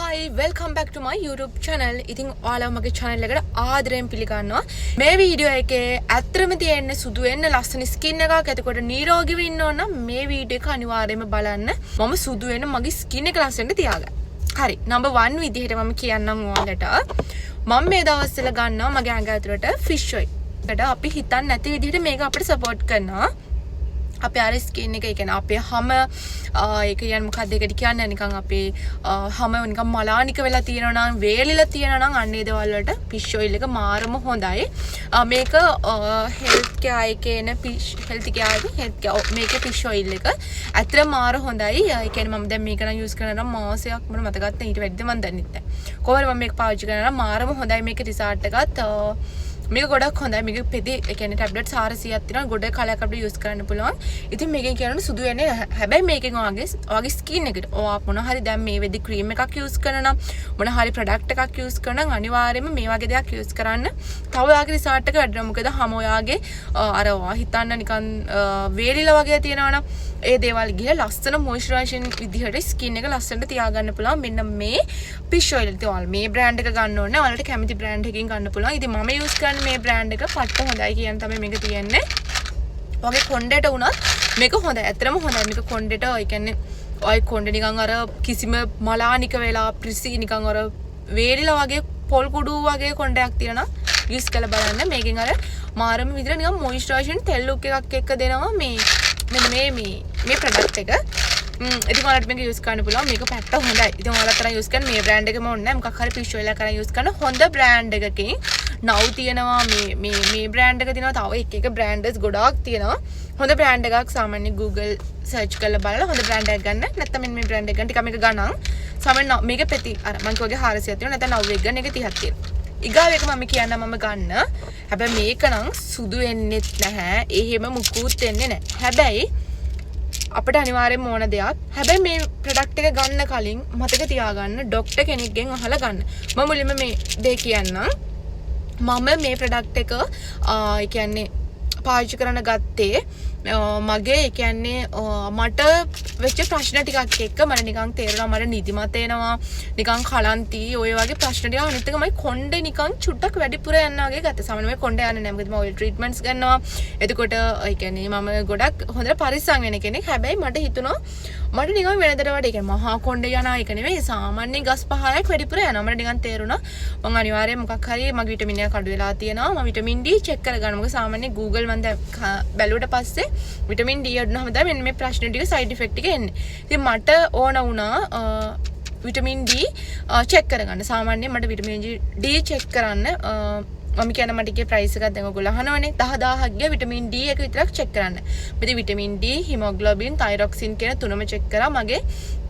Hi, welcome back to my YouTube channel. ඉතින් ඔයාලා මගේ channel එකට ආදරයෙන් පිළිගන්නවා. මේ වීඩියෝ එකේ ඇත්තටම තියෙන සුදු වෙන්න ලස්සන skin එකක්. එතකොට නිරෝගීව ඉන්න ඕන නම් මේ වීඩියෝ එක අනිවාර්යයෙන්ම බලන්න. මම සුදු වෙන්න මගේ skin එක ලස්සනට තියාගන්න. හරි. number 1 විදිහට මම කියන්නම් ඔයාලට. මම මේ දවස්වල ගන්නවා මගේ ඇඟ ඇතුළට fish oil. ඒකට අපි හිතන්නේ නැති විදිහට මේක අපිට support කරනවා. අපේ අර ස්කින් එක කියන්නේ අපේ හැම ඒක කියන්නේ මොකක්ද ඒකට කියන්නේ නිකන් අපේ හැම නිකන් මලානික වෙලා තියෙනවා නම් වේලිලා තියෙනවා නම් අන්න ඒ දේවල් වලට fish oil එක මාරම හොඳයි. මේක health care එකේ එන health care මේක fish oil එක ඇත්තට මාර හොඳයි. ඒ කියන්නේ මම දැන් මේක නම් use කරනවා මාසයක් මම මතකත් නැහැ ඊට වැඩිද මම දන්නේ නැහැ. කොහොමද මම මේක පාවිච්චි කරනවා මාරම හොඳයි මේක රිසල්ට් එකත් මේක ගොඩක් හොඳයි. මේක පෙති ඒ කියන්නේ ටැබ්ලට්ස් 400ක් තියෙනවා. ගොඩ කාලයක් අපිට යූස් කරන්න පුළුවන්. ඉතින් මේකෙන් කියන්නේ සුදු වෙන්නේ හැබැයි මේකෙන් ඔයාගේ ස්කින් එකට ඔයා මොන හරි දැන් මේ වෙද්දි ක්‍රීම් එකක් යූස් කරනවා මොන හරි ප්‍රොඩක්ට් එකක් යූස් කරනවා අනිවාර්යයෙන්ම මේ වගේ දෙයක් යූස් කරන්න. තව ඔයාගේ රිසල්ට් එක වැඩිනවා. මොකද හැම ඔයාගේ අර ඔයා හිතන්න නිකන් වේලිලා වගේ තියෙනවනම් ඒ දේවල් ගිහලා ලස්සන මොයිස්චරයිසේෂන් විදිහට ස්කින් එක ලස්සනට තියාගන්න පුළුවන්. මෙන්න මේ fish oil එක ඔයාලා මේ බ්‍රෑන්ඩ් එක ගන්න ඕනේ. ඔයාලට කැමති බ්‍රෑන්ඩ් එකකින් ගන්න පුළුවන්. ඉතින් මම යූස් කරන්නේ මේ බ්‍රෑන්ඩ් එක පට්ට හොඳයි කියන තමයි මේක තියෙන්නේ. ඔගේ කොණ්ඩේට වුණත් මේක හොඳයි. ඇත්තටම හොඳයි. මේක කොණ්ඩේට ඒ කියන්නේ ඔය කොණ්ඩේ නිකන් අර කිසිම මලානික වෙලා ප්‍රිසි නිකන් අර වේලිලා වගේ පොල් කුඩු වගේ කොණ්ඩයක් තියෙනවා. යූස් කරලා බලන්න. මේකෙන් අර මාරම විදිහට නිකන් මොයිස්චරයිසේෂන් තෙල් ලුක් එකක් එක්ක දෙනවා මේ මෙන්න මේ ප්‍රොඩක්ට් එක. ඉතින් ඔයාලට මේක යූස් කරන්න පුළුවන්. මේක පැත්ත හොඳයි. ඉතින් ඔයාලා තරම් යූස් කරන්න මේ බ්‍රෑන්ඩ් එකම ඕනේ නැහැ. මොකක් හරි fish oil එකක් කරන් යූස් කරන හොඳ බ්‍රෑන්ඩ් එකකින් now තියෙනවා මේ බ්‍රෑන්ඩ් එක තියෙනවා. තව එක බ්‍රෑන්ඩ්ස් ගොඩාක් තියෙනවා. හොඳ බ්‍රෑන්ඩ් එකක් සාමාන්‍ය Google search කරලා බලලා හොඳ බ්‍රෑන්ඩ් එකක් ගන්න. නැත්නම් මෙන්න මේ බ්‍රෑන්ඩ් එක ගන්න ටික මේක ගණන්. සාමාන්‍ය මේක පැති අර මම කිව්වගේ 400ක් තියෙනවා. නැත්නම් now එක ගන්න එක 30ක් තියෙනවා. ඊගාව එක මම කියන්නම් මම ගන්න. හැබැයි මේක නම් සුදු වෙන්නෙත් නැහැ. එහෙම මුකුත් වෙන්නේ නැහැ. හැබැයි අපිට අනිවාර්යෙන්ම ඕන දෙයක්. හැබැයි මේ ප්‍රොඩක්ට් එක ගන්න කලින් මතක තියාගන්න ඩොක්ටර් කෙනෙක්ගෙන් අහලා ගන්න. මම මුලින්ම මේ දේ කියන්නම්. මම මේ ප්‍රොඩක්ට් එක ඒ කියන්නේ පාවිච්චි කරන්න ගත්තේ මගේ ඒ කියන්නේ මට වෙච්ච ප්‍රශ්න ටිකක් එක්ක මට නිකන් තේරෙනවා මට නිදිමත එනවා නිකන් කලන්ති ඔය වගේ ප්‍රශ්න ටික අනිත් එක මයි කොණ්ඩේ නිකන් චුට්ටක් වැඩිපුර යනවා වගේ ගත්තා. සාමාන්‍ය මේ කොණ්ඩේ යන්නේ නැහැ මොකද මම ඔය ට්‍රීට්මන්ට්ස් ගන්නවා. එතකොට ඒ කියන්නේ මම ගොඩක් හොඳට පරිස්සම් වෙන කෙනෙක්. හැබැයි මට හිතුණා මට නිකන් වෙනදට වඩා ඒ කියන්නේ මහා කොණ්ඩේ යනවා ඒක නෙවෙයි සාමාන්‍ය ගස් 5ක් වැඩිපුර යනවා. මට නිකන් තේරුණා මම අනිවාර්යයෙන් මොකක් හරි මගේ විටමින් එක අඩු වෙලා තියෙනවා. මම විටමින් D චෙක් කරගන්න. මොකද සාමාන්‍ය Google මම දැන් බැලුවට පස්සේ විටමින් D අඩු නම් තමයි මෙන්න මේ ප්‍රශ්න ටික සයිඩ් ඉෆෙක්ට් එක එන්නේ. ඉතින් මට ඕන වුණා විටමින් D චෙක් කරගන්න. සාමාන්‍යයෙන් මට විටමින් D චෙක් කරන්න මම කියන මට එකේ ප්‍රයිස් එකක් දැන් ඔයගොල්ලෝ අහනවනේ 10000ක් ගියා විටමින් D එක විතරක් චෙක් කරන්න. මෙතන විටමින් D, හිමොග්ලොබින්, තයිරොක්සින් කියන තුනම චෙක් කරා. මගේ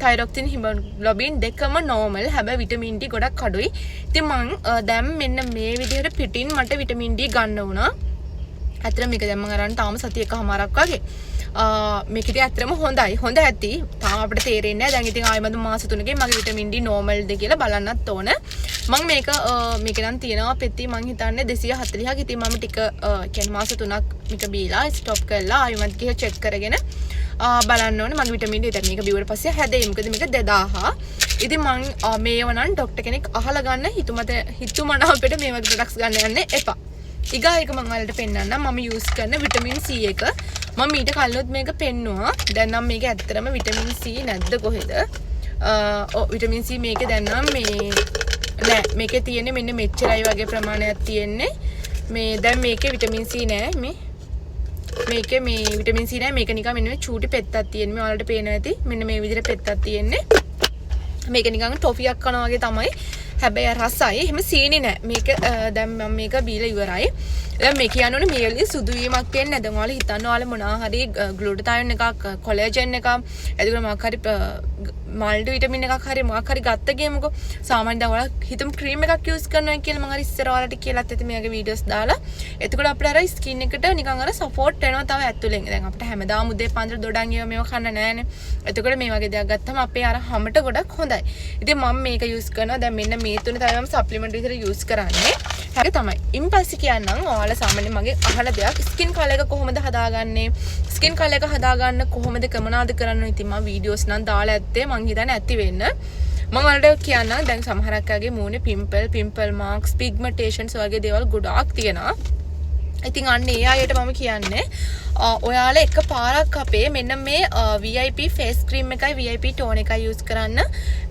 තයිරොක්සින් හිමොග්ලොබින් දෙකම නෝමල්. හැබැයි විටමින් D ගොඩක් අඩුයි. ඉතින් මං දැන් මෙන්න මේ විදිහට පිටින් මට විටමින් D ගන්න වුණා. ඇත්තටම මේක දැන් මම අරන් තාම සති එකමාරක් වගේ. මේක ඉතින් ඇත්තටම හොඳයි. හොඳ ඇති. තාම අපිට තේරෙන්නේ නැහැ. දැන් ඉතින් ආයෙමද මාස 3කින් මගේ විටමින් D නෝමල්ද කියලා බලන්නත් ඕන. මම මේක නම් තියෙනවා පෙති මං හිතන්නේ 240ක්. ඉතින් මම ටික කියන්නේ මාස 3ක් මේක බීලා ස්ටොප් කරලා ආයෙමත් ගිහ චෙක් කරගෙන බලන්න ඕනේ මගේ විටමින් D. දැන් මේක බිව්වට පස්සේ හැදෙයි. මොකද මේක 2000. ඉතින් මං මේව නම් ડોක්ටර් කෙනෙක් අහලා ගන්න හිතුමන අපිට මේ වගේ ප්‍රොඩක්ට්ස් ගන්න යන්න එපා. ඊගා එක මම ඔයාලට පෙන්නන්නම් මම යූස් කරන විටමින් C එක. මම ඊට කලිනුත් මේක පෙන්නුවා. දැන් නම් මේක ඇත්තටම විටමින් C නැද්ද කොහෙද? විටමින් C මේකේ දැන් නම් මේ නෑ මේකේ තියෙන්නේ මෙන්න මෙච්චරයි වගේ ප්‍රමාණයක් තියෙන්නේ. මේ දැන් මේකේ විටමින් C නෑ මේකේ මේ විටමින් C නෑ මේක නිකන් මෙන්න මේ චූටි පෙත්තක් තියෙන්නේ. මේ ඔයාලට පේනවා ඇති. මෙන්න මේ විදිහට පෙත්තක් තියෙන්නේ. මේක නිකන් ටොෆියක් කනවා වගේ තමයි. හැබැයි රසයි එහෙම සීනි නෑ. මේක දැන් මම මේක බීලා ඉවරයි. දැන් මේ කියන්නේ මේ වලින් සුදු වීමක් වෙන්නේ නැද? ඔයාලා හිතන්න ඔයාලා මොනවා හරි ග්ලූටාතයෝන් එකක්, කොලේජන් එකක්, එතකොට මොකක් හරි මල්ටි විටමින් එකක් හරි මොකක් හරි ගත්ත ගියමුකෝ. සාමාන්‍යයෙන් දැන් ඔයාලා හිතමු ක්‍රීම් එකක් යූස් කරනවා කියලා මම අර ඉස්සර ඔයාලට කියලාත් ඇති මේගේ වීඩියෝස් දාලා. එතකොට අපිට අර ස්කින් එකට නිකන් අර සපෝට් වෙනවා තව ඇතුලෙන්. දැන් අපිට හැමදාම උදේ පාන්දර දොඩන් ඒවා මේව කන්න නෑනේ. එතකොට මේ වගේ දෙයක් ගත්තම අපේ අර හැමට ගොඩක් හොඳයි. ඉතින් මම මේක යූස් කරනවා. දැන් මෙන්න මේ තුනේ තමයි මම සප්ලිමන්ට් විදිහට යූස් කරන්නේ. හැබැයි තමයි. ඉන්පස්සේ කියන්නම් ඔයාලා සාමාන්‍යයෙන් මගේ අහලා දෙයක් ස්කින් කලර් එක කොහොමද හදාගන්නේ? ස්කින් කලර් එක හදාගන්න කොහොමද කමනාද කරන්න ඉතින් මම වීඩියෝස් නම් දාලා ඇත්තේ මං හිතන්නේ ඇති වෙන්න. මම ඔයාලට කියන්නම් දැන් සමහරක් අයගේ මූණේ පිම්පල් මාක්ස් පිග්මන්ටේෂන්ස් වගේ දේවල් ගොඩාක් තියෙනවා. ඉතින් අන්න ඒ අයට මම කියන්නේ ඔයාලා එක පාරක් අපේ මෙන්න මේ VIP face cream එකයි VIP tone එකයි use කරන්න.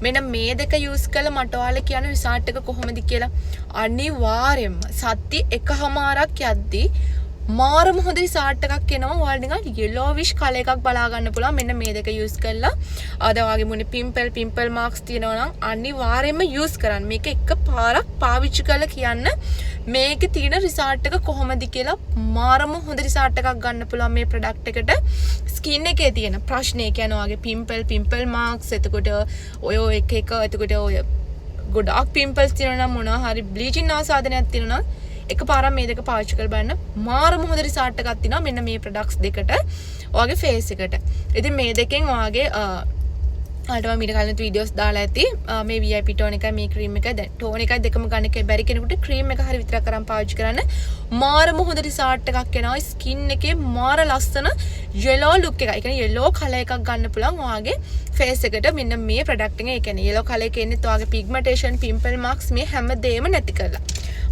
මෙන්න මේ දෙක use කළා මට ඔයාලා කියන result එක කොහොමද කියලා. අනිවාර්යයෙන්ම සති එකමාරක් යද්දි මාරම හොඳ result එකක් එනවා. ඔයාලා නිකන් yellowish color එකක් බලා ගන්න පුළුවන් මෙන්න මේ දෙක use කළා. අද වගේ මුනේ පිම්පල් මාක්ස් තියෙනවා නම් අනිවාර්යයෙන්ම use කරන්න. මේක එක පාරක් පාවිච්චි කරලා කියන්න මේකේ තියෙන result එක කොහොමද කියලා මාරම හොඳ result එකක් ගන්න පුළුවන් මේ product එකට. skin එකේ තියෙන ප්‍රශ්නේ කියන්නේ ඔයගේ පිම්පල් මාක්ස් එතකොට ඔය එක එතකොට ඔය ගොඩාක් පිම්පල්ස් තියෙනවා නම් මොනවා හරි බ්ලීචින් ආසාදනයක් තියෙනවා නම් එකපාරක් මේ දෙක පාවිච්චි කරලා බලන්න මාරම හොඳ result එකක් තියෙනවා මෙන්න මේ products දෙකට ඔයාගේ face එකට. ඉතින් මේ දෙකෙන් ඔයාගේ අරටම මීට කලින් වීඩියෝස් දාලා ඇති මේ VIP tone එකයි මේ cream එකයි දැන් tone එකයි දෙකම ගන්න එකයි බැරි කෙනෙකුට cream එක හරි විතරක් කරන් පාවිච්චි කරන්න මාරම හොඳ result එකක් එනවා skin එකේ මාර ලස්සන yellow look එකයි. ඒ කියන්නේ yellow color එකක් ගන්න පුළුවන් ඔයාගේ face එකට මෙන්න මේ product එකෙන්. ඒ කියන්නේ yellow color එක එන්නේ ඔයාගේ pigmentation pimple marks මේ හැමදේම නැති කරලා.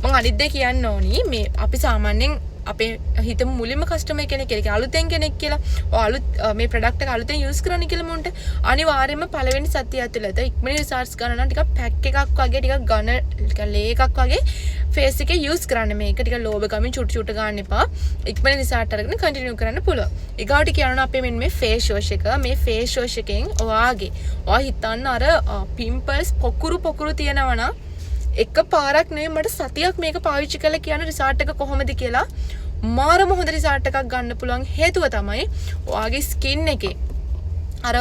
මම අනිත් දේ කියන්න ඕනි මේ අපි සාමාන්‍යයෙන් අපේ හිතමු මුලින්ම කස්ටමර් කෙනෙක් කියලා අලුතෙන් කෙනෙක් කියලා අලුත් මේ ප්‍රොඩක්ට් එක අලුතෙන් යූස් කරන්න කියලා මොන්ට අනිවාර්යයෙන්ම පළවෙනි සතිය ඇතුළත ඉක්මනින් රිසර්ච් කරන නම් ටිකක් පැක් එකක් වගේ ටිකක් ඝන ටිකක් ලේ එකක් වගේ ෆේස් එකේ යූස් කරන්න මේක ටිකක් ලෝභ ගමින් චුට් ගන්න එපා ඉක්මනින් රිසර්ච් අරගෙන කන්ටිනියු කරන්න පුළුවන් ඊගාවට කියනවා අපේ මෙන්න මේ ෆේස් වොෂ් එක මේ ෆේස් වොෂ් එකෙන් ඔයා හිතන්න අර පිම්පල්ස් පොකුරු තියෙනවා නම් එක පාරක් නෙවෙයි මට සතියක් මේක පාවිච්චි කරලා කියන රිසල්ට් එක කොහොමද කියලා මාරම හොඳ රිසල්ට් එකක් ගන්න පුළුවන් හේතුව තමයි ඔයාගේ ස්කින් එකේ අර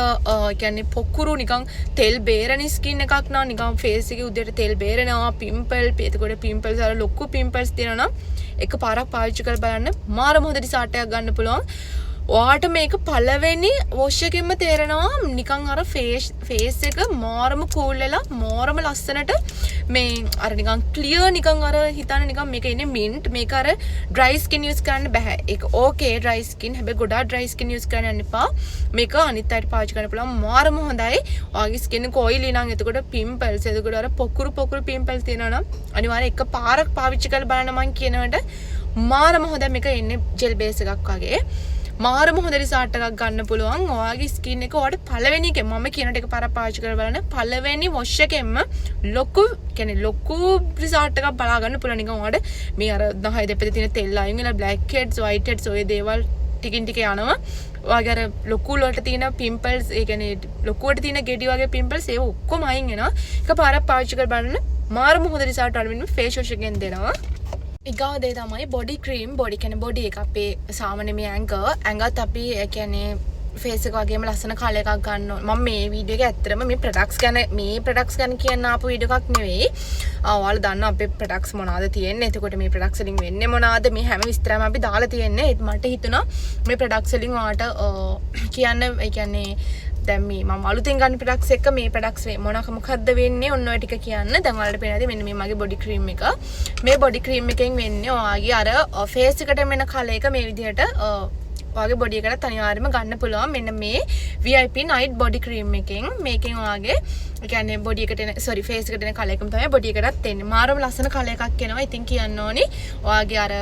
කියන්නේ පොකුරු නිකන් තෙල් බේරෙන ස්කින් එකක් නා නිකන් ෆේස් එකේ උදේට තෙල් බේරෙනවා පිම්පල් එතකොට පිම්පල්ස් අර ලොකු පිම්පල්ස් තියෙනවා නම් එක පාරක් පාවිච්චි කරලා බලන්න මාරම හොඳ රිසල්ට් එකක් ගන්න පුළුවන් ඔයාට මේක පළවෙනි වොෂ් එකෙන්ම තේරෙනවා නිකන් අර ෆේස් එක මාරම කූල් වෙලා මාරම ලස්සනට මේ අර නිකන් ක්ලියර් නිකන් අර හිතන්න නිකන් මේක ඉන්නේ මින්ට් මේක අර ඩ්‍රයි ස්කින් යූස් කරන්න බෑ ඒක ඕකේ ඩ්‍රයි ස්කින් හැබැයි ගොඩාක් ඩ්‍රයි ස්කින් යූස් කරන්න යන්න එපා මේක අනිත් අයට පාවිච්චි කරන්න පුළුවන් මාරම හොඳයි ඔයාගේ ස්කින් එක ඔයිලි නම් එතකොට පිම්පල්ස් එතකොට අර පොකුරු පිම්පල්ස් තියෙනවා නම් අනිවාර්යයෙන් එක පාරක් පාවිච්චි කරලා බලන්න මං කියනවට මාරම හොඳයි මේක එන්නේ ජෙල් බේස් එකක් වගේ මාරම හොඳ රිසල්ට් එකක් ගන්න පුළුවන් ඔයාගේ ස්කින් එක ඔයාලට පළවෙනි එක මම කියනට එක පාරක් පාවිච්චි කරලා බලන්න පළවෙනි වොෂ් එකෙන්ම ලොකු රිසල්ට් එකක් බලා ගන්න පුළුවන් නිකන් ඔයාලට මේ අර 10 දෙපැත්තේ තියෙන තෙල් අයින් වෙලා බ්ලැක් හෙඩ්ස් වයිට් හෙඩ්ස් ඔය දේවල් ටිකින් ටික යනවා ඔයාගේ අර ලොකු වලට තියෙන පිම්පල්ස් ඒ කියන්නේ ලොකුවට තියෙන ගෙඩි වගේ පිම්පල්ස් ඒව ඔක්කොම අයින් වෙනවා එක පාරක් පාවිච්චි කරලා බලන්න මාරම හොඳ රිසල්ට් වලින් ෆේස් වොෂ් එකෙන් දෙනවා ඊගාව දේ තමයි බොඩි ක්‍රීම් බොඩි කියන්නේ බොඩි එක අපේ සාමාන්‍ය මේ ඇඟත් අපි කියන්නේ ෆේස් එක වගේම ලස්සන කලර් එකක් ගන්න ඕන මම මේ වීඩියෝ එක ඇත්තටම මේ ප්‍රොඩක්ට්ස් ගැන කියන්න ආපු වීඩියෝ එකක් නෙවෙයි ඔයාලා දන්නවා අපේ ප්‍රොඩක්ට්ස් මොනවද තියෙන්නේ එතකොට මේ ප්‍රොඩක්ට්ස් වලින් වෙන්නේ මොනවද මේ හැම විස්තරම අපි දාලා තියෙන්නේ ඒත් මට හිතුණා මේ ප්‍රොඩක්ට්ස් වලින් ඔයාලට කියන්න ඒ කියන්නේ දැන් මේ මම අලුතෙන් ගන්න ප්‍රොඩක්ට්ස් එක මේ ප්‍රොඩක්ට්ස් මොකක්ද වෙන්නේ ඔන්න ඔය ටික කියන්න දැන් ඔයාලට පේනවාද මෙන්න මේ මගේ බොඩි ක්‍රීම් එක මේ බොඩි ක්‍රීම් එකෙන් වෙන්නේ ඔයාගේ අර ෆේස් එකට මෙන්න කලර් එක මේ විදිහට ඔයාගේ බොඩි එකට අනිවාර්යයෙන්ම ගන්න පුළුවන් මෙන්න මේ VIP night body cream එකෙන් මේකෙන් ඔයාගේ ඒ කියන්නේ බොඩි එකට එන ෆේස් එකට එන කලර් එකම තමයි බොඩි එකටත් එන්නේ මාරම ලස්සන කලර් එකක් එනවා ඉතින් කියන්න ඕනි ඔයාගේ අර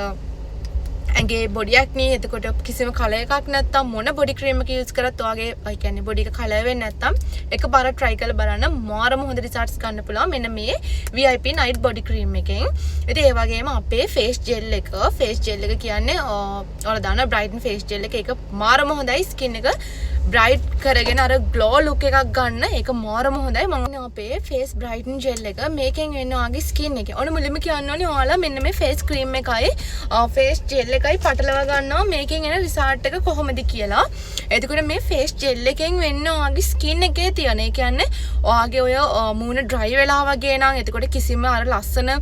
ඇගේ බොඩියක් නේ එතකොට කිසිම කලර් එකක් නැත්තම් මොන බොඩි ක්‍රීම් එක යූස් කරත් ඔයාගේ ඒ කියන්නේ බොඩි එක කලර් වෙන්නේ නැත්තම් එකපාර try කරලා බලන්න මාරම හොඳ රිසල්ට්ස් ගන්න පුළුවන් මෙන්න මේ VIP night body cream එකෙන්. ඉතින් ඒ වගේම අපේ face gel එක කියන්නේ ඔයාලා දාන brighten face gel එක ඒක මාරම හොඳයි skin එක bright කරගෙන අර glow look එකක් ගන්න ඒක මාරම හොඳයි මම අපේ face brighten gel එක මේකෙන් වෙන්නේ ඔයාගේ skin එකේ. ඔන්න මුලින්ම කියන්න ඕනේ ඔයාලා මෙන්න මේ face cream එකයි face gel එකයි පටලවා ගන්නවා මේකෙන් එන රිසල්ට් එක කොහොමද කියලා. එතකොට මේ face gel එකෙන් වෙන්නේ ඔයාගේ skin එකේ තියෙන. ඒ කියන්නේ ඔයාගේ ඔය මූණ dry වෙලා වගේ නම් එතකොට කිසිම අර ලස්සන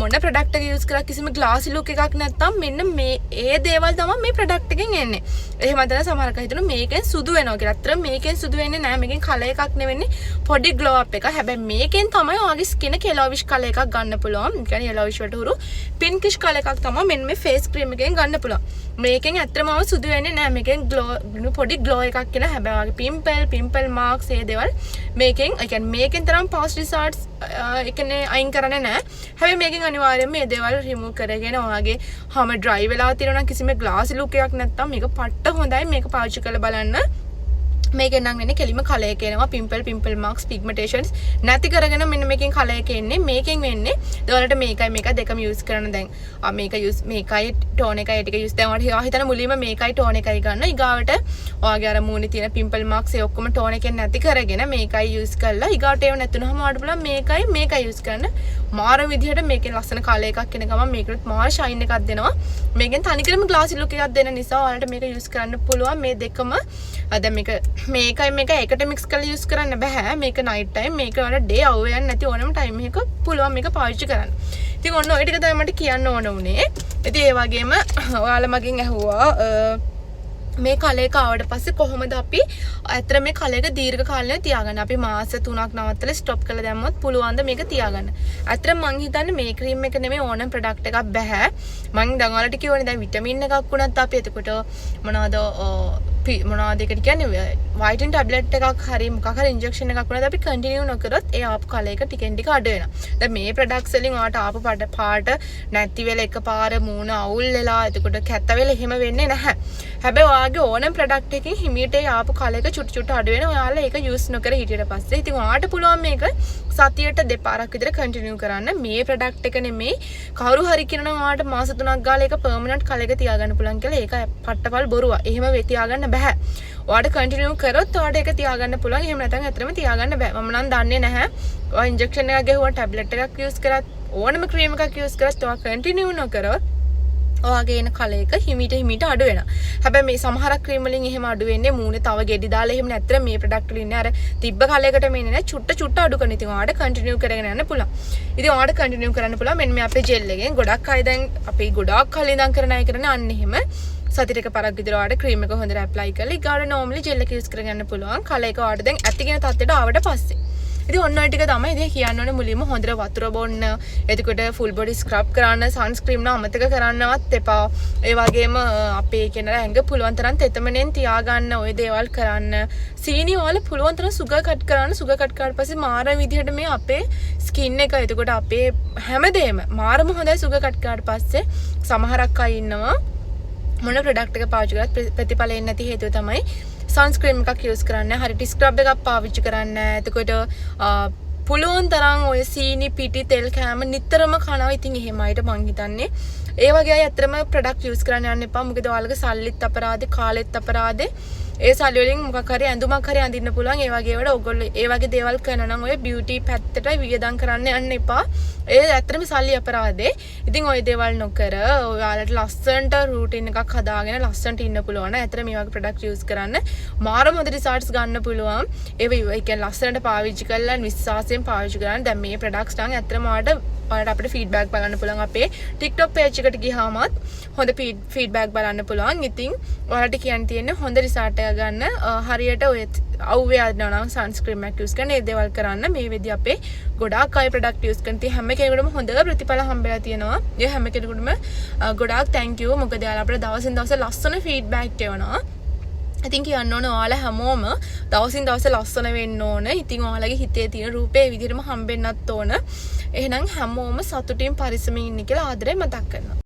මොන product එක use කරා කිසිම glossy look එකක් නැත්තම් මෙන්න මේ ඒ දේවල් තමයි මේ product එකෙන් එන්නේ. එහෙම නැත්නම් සමහරක් හිතන මේකෙන් සුදු වෙනවා කියලා. අතර මේකෙන් සුදු වෙන්නේ නැහැ. මේකෙන් කලර් එකක් නෙවෙන්නේ පොඩි ග්ලෝ අප් එකක්. හැබැයි මේකෙන් තමයි ඔයාගේ ස්කින කෙලවිෂ් කලර් එකක් ගන්න පුළුවන්. ඒ කියන්නේ yellowish වලට හුරු පින්කිෂ් කලර් එකක් තමයි මෙන්න මේ ෆේස් ක්‍රීම් එකෙන් ගන්න පුළුවන්. මේකෙන් ඇත්තටම සුදු වෙන්නේ නැහැ. මේකෙන් ග්ලෝ පොඩි ග්ලෝ එකක් කියන හැබැයි ඔයාගේ පිම්පල් මාක්ස් ඒ දේවල් මේකෙන් ඒ කියන්නේ මේකෙන් තරම් පාස්ට් රිසල්ට්ස් එකනේ අයින් කරන්නේ නැහැ. හැබැයි මේකෙන් අනිවාර්යයෙන්ම මේ දේවල් රිමූව් කරගෙන ඔයාගේ හැම ඩ්‍රයි වෙලා තියෙනවා නම් කිසිම ග්ලාසි ලුක් එකක් නැත්තම් මේක පට්ට හොඳයි. මේක පාවිච්චි කරලා බලන්න. මේකෙන් නම් වෙන්නේ කෙලිම කලර් එක එනවා. පිම්පල් මාක්ස් පිග්මන්ටේෂන්ස් නැති කරගෙන මෙන්න මේකෙන් කලර් එක එන්නේ. මේකෙන් වෙන්නේ ඔයාලට මේකයි දෙකම යූස් කරන්න දැන්. මේකයි ටෝන් එකයි ටික යූස් දැන් ඔයාලට හිතන මුලින්ම මේකයි ටෝන් එකයි ගන්න. ඊගාවට ඔයාගේ අර මූණේ තියෙන පිම්පල් මාක්ස් ඒ ඔක්කොම ටෝන් එකෙන් නැති කරගෙන මේකයි යූස් කරලා ඊගාවට ඒව නැතුනම ඔයාලට බලන්න මේකයි යූස් කරන්න. මාර විදිහට මේකෙන් ලස්සන කලර් එකක් එන ගමන් මේකට මාර ෂයින් එකක් දෙනවා. මේකෙන් තනිකරම ග්ලාසි ලුක් එකක් දෙන නිසා ඔයාලට මේක යූස් කරන්න පුළුවන්. මේ දෙකම දැන් මේක එකට මික්ස් කරලා යූස් කරන්න බෑ. මේක නයිට් ටයිම් මේක වල ඩේ අවුව යන්නේ නැති ඕනම ටයිම් එකක පුළුවන් මේක පාවිච්චි කරන්න. ඉතින් ඔන්න ඔය ටික තමයි මට කියන්න ඕන උනේ. ඉතින් ඒ වගේම ඔයාලා මගෙන් ඇහුවා මේ කලර් එක ආවට පස්සේ කොහොමද අපි ඇත්තට මේ කලර් එක දීර්ඝ කාලයක් තියාගන්න. අපි මාස 3ක් නවත්තලා ස්ටොප් කරලා දැම්මොත් පුළුවන් ද මේක තියාගන්න. ඇත්තට මං හිතන්නේ මේ ක්‍රීම් එක නෙමෙයි ඕනම ප්‍රොඩක්ට් එකක් බෑ. මං දැන් ඔයාලට කියවනේ දැන් විටමින් එකක් වුණත් අපි එතකොට මොනවද ඒකට කියන්නේ වයිටමින් ටැබ්ලට් එකක් හරි මොකක් හරි ඉන්ජෙක්ෂන් එකක් වුණත් අපි කන්ටිනියු නොකරොත් ඒ ආපු කලර් එක ටිකෙන් ටික අඩු වෙනවා. දැන් මේ ප්‍රොඩක්ට්ස් වලින් ඔයාලට ආපු පාට නැති වෙලා එකපාර මූණ අවුල් වෙලා එතකොට කැත වෙලා එහෙම වෙන්නේ නැහැ. හැබැයි ඔයාගේ ඕනම ප්‍රොඩක්ට් එකකින් හිමීට ඒ ආපු කලර් එක චුට්ටු අඩු වෙනවා. ඔයාලා ඒක යූස් නොකර හිටියට පස්සේ ඉතින් ඔයාලට පුළුවන් මේක සතියට දෙපාරක් විතර කන්ටිනියු කරන්න. මේ ප්‍රොඩක්ට් එක නෙමෙයි කවුරු හරි කියනවා ඔයාලට මාස 3ක් ගාලා ඒක පර්මනන්ට් කලර් එක තියාගන්න පුළුවන් කියලා. ඒක පට්ටපල් බොරුවක්. එහෙම වෙ තියාගන්න බෑ. ඔයාලට කන්ටිනියු කරොත් ඔයාලට ඒක තියාගන්න පුළුවන්. එහෙම නැත්නම් ඇත්තටම තියාගන්න බෑ. මම නම් දන්නේ නැහැ. ඔයා ඉන්ජෙක්ෂන් එකක් ගහුවා ටැබ්ලට් එකක් යූස් කරත් ඕනම ක්‍රීම් එකක් යූස් කරත් ඔයා කන්ටිනියු නොකරොත් ඔයාගේ එන කලර් එක හිමීට අඩු වෙනවා. හැබැයි මේ සමහරක් ක්‍රීම් වලින් එහෙම අඩු වෙන්නේ මූණේ තව ගෙඩි දාලා එහෙම නැත්නම් මේ ප්‍රොඩක්ට් වල ඉන්නේ අර තිබ්බ කලර් එකට මෙන්නේ නැහැ චුට්ට අඩු කරන. ඉතින් ඔයාලට කන්ටිනියු කරගෙන යන්න පුළුවන්. ඉතින් ඔයාලට කන්ටිනියු කරන්න පුළුවන්. මෙන්න මේ අපේ ජෙල් එකෙන් ගොඩක් අය දැන් අපි ගොඩක් කලින් ඉඳන් කරන අය කරන අන්න එහෙම සතියට එකපාරක් විතර ඔයාලට ක්‍රීම් එක හොඳට ඇප්ලයි කරලා ඊගාට normally ජෙල් එක යූස් කරගෙන යන්න පුළුවන්. කලර් එක ඔයාලට දැන් ඇතිගෙන තත්ත්වයට ආවට පස්සේ. ඉතින් ඔන්න ඔය ටික තමයි ඉතින් කියන්න ඕනේ මුලින්ම හොඳට වතුර බොන්න. එතකොට ෆුල් බොඩි ස්ක්‍රබ් කරන්න, සන්ස්ක්‍රීම් න අමතක කරන්නවත් එපා. ඒ වගේම අපේ කියන ඇඟ පුළුවන් තරම් තෙතමනෙන් තියාගන්න ඔය දේවල් කරන්න. සීනි වල පුළුවන් තරම් සුගර් කට් කරන්න. සුගර් කට් කරාට පස්සේ මාර විදිහට මේ අපේ ස්කින් එක එතකොට අපේ හැමදේම මාරම හොඳයි සුගර් කට් කරාට පස්සේ. සමහරක් අය ඉන්නවා මොන ප්‍රොඩක්ට් එක පාවිච්චි කරත් ප්‍රතිඵල එන්නේ නැති හේතුව තමයි සන්ස්ක්‍රීම් එකක් යූස් කරන්න, හරියට ස්ක්‍රබ් එකක් පාවිච්චි කරන්න. එතකොට පුළුවන් තරම් ඔය සීනි පිටි තෙල් කෑම නිතරම කනවා. ඉතින් එහෙම අයට මං හිතන්නේ ඒ වගේ අය ඇත්තටම ප්‍රොඩක්ට් යූස් කරන්න යන්න එපා. මොකද ඔයාලගේ සල්ලිත් අපරාදේ, කාලෙත් අපරාදේ. ඒ සල්ලි වලින් මොකක් හරි ඇඳුමක් හරි අඳින්න පුළුවන්. ඒ වගේ ඒවට ඔයගොල්ලෝ ඒ වගේ දේවල් කරනවා නම් ඔය බියුටි පැත්තට වියදම් කරන්න යන්න එපා. ඒ ඇත්තටම සල්ලි අපරාදේ. ඉතින් ඔය දේවල් නොකර ඔයාලට ලස්සනට රූටින් එකක් හදාගෙන ලස්සනට ඉන්න පුළුවන්. ඇත්තට මේ වගේ ප්‍රොඩක්ට් යූස් කරන්න මාරම හොඳ රිසල්ට්ස් ගන්න පුළුවන්. ඒ කියන්නේ ලස්සනට පාවිච්චි කරලා විශ්වාසයෙන් පාවිච්චි කරන්න. දැන් මේ ප්‍රොඩක්ට්ස් නම් ඇත්තටම ඔයාලට අපිට ෆීඩ්බැක් බලන්න පුළුවන්. අපේ TikTok page එකට ගියාමත් හොඳ ෆීඩ්බැක් බලන්න පුළුවන්. ඉතින් ඔයාලට කියන්න තියෙන්නේ හොඳ රිසල්ට් එක ගන්න හරියට ඔය අවුවේ යනවා නම් සන්ස්ක්‍රීම් එකක් යූස් කරන ඒ දේවල් කරන්න. මේ වෙද්දී අපේ ගොඩාක් අය ප්‍රොඩක්ට් යූස් කරන තියෙන හැම කෙනෙකුටම හොඳ ප්‍රතිඵල හම්බෙලා තියෙනවා. ඒ හැම කෙනෙකුටම ගොඩාක් thank you. මොකද ඔයාලා අපිට දවසින් දවස ලස්සන ෆීඩ්බැක් එවනවා. ඉතින් කියන්න ඕන ඔයාලා හැමෝම දවසින් දවස ලස්සන වෙන්න ඕන. ඉතින් ඔයාලගේ හිතේ තියෙන රූපේ ඒ විදිහටම හම්බෙන්නත් ඕන. එහෙනම් හැමෝම සතුටින් පරිස්සමින් ඉන්න කියලා ආදරේ මතක් කරනවා.